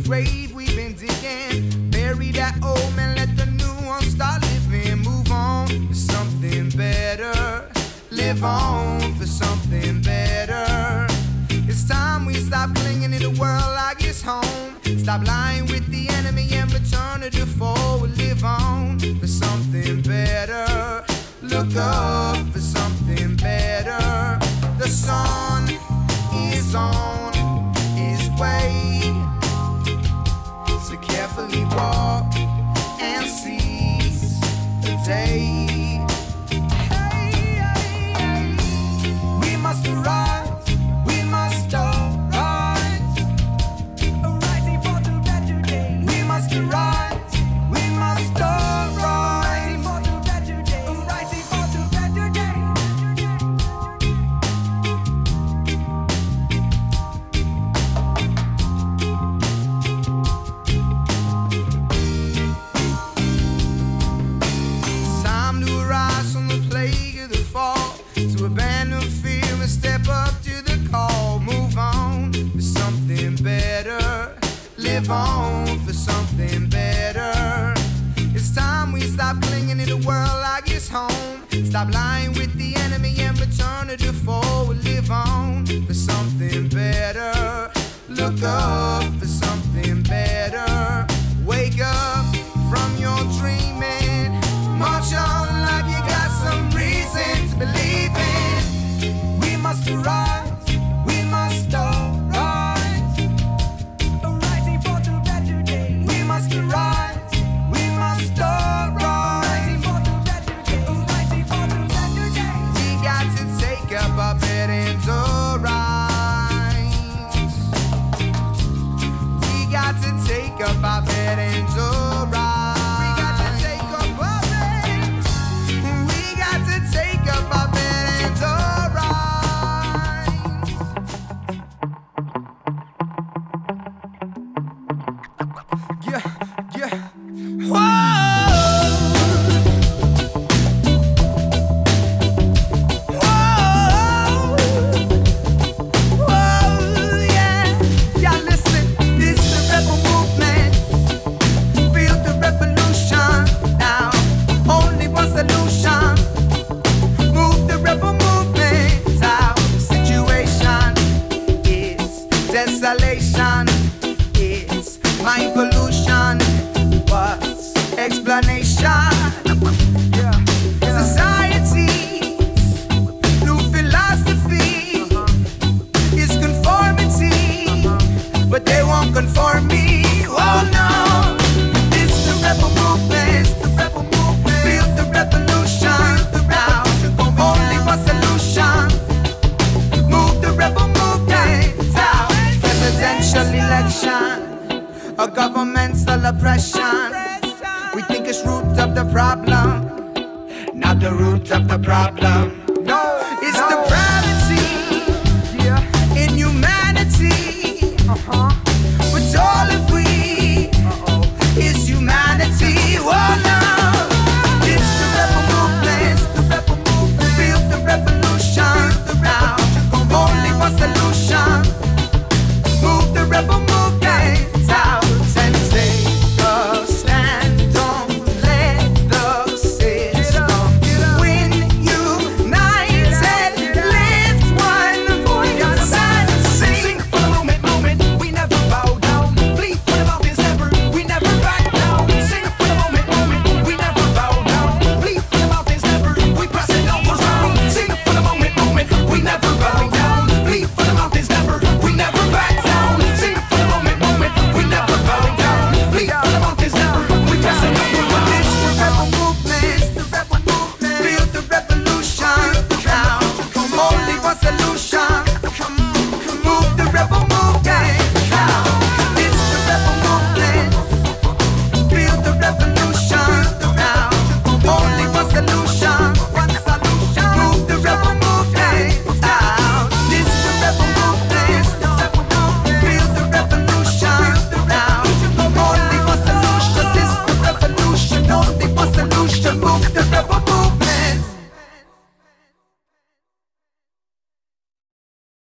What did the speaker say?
Grave we've been digging, bury that old man, let the new one start living. Move on for something better, live on for something better. It's time we stop clinging to the world like it's home. Stop lying with the enemy and return to the fold. Live on for something better, look up for something better. The sun is on his way, so carefully walk and seize the day. Hey, hey, hey. We must rise, we must arise, arising for the better day. We must rise, we must arise, arising for the better day, arising for the better day. To abandon fear and step up to the call. Move on for something better, live on for something better. It's time we stop clinging to the world like it's home. Stop lying with the enemy and return to the fold. Live on for something better, look up for something better. Wake up from your dreaming, march on like you got some reason to believe in. We must rise, we must arise, arising for the better day. We must rise, we must arise, arising for the better day, arising for the better day. We got to take up our bed and arise. We got to take up our bed and arise. Desolation, it's mind pollution. What's explanation? Yeah. Society's new philosophy is conformity, but they won't conform me. Oh no, it's the rebel movement, the rebel movement. Feel the revolution now. Only one solution. Move the rebel movement out. Presidential election, a governmental oppression. We think it's root of the problem, not the root of the problem. No, it's depravity, inhumanity. But all of we is humanity. Oh no.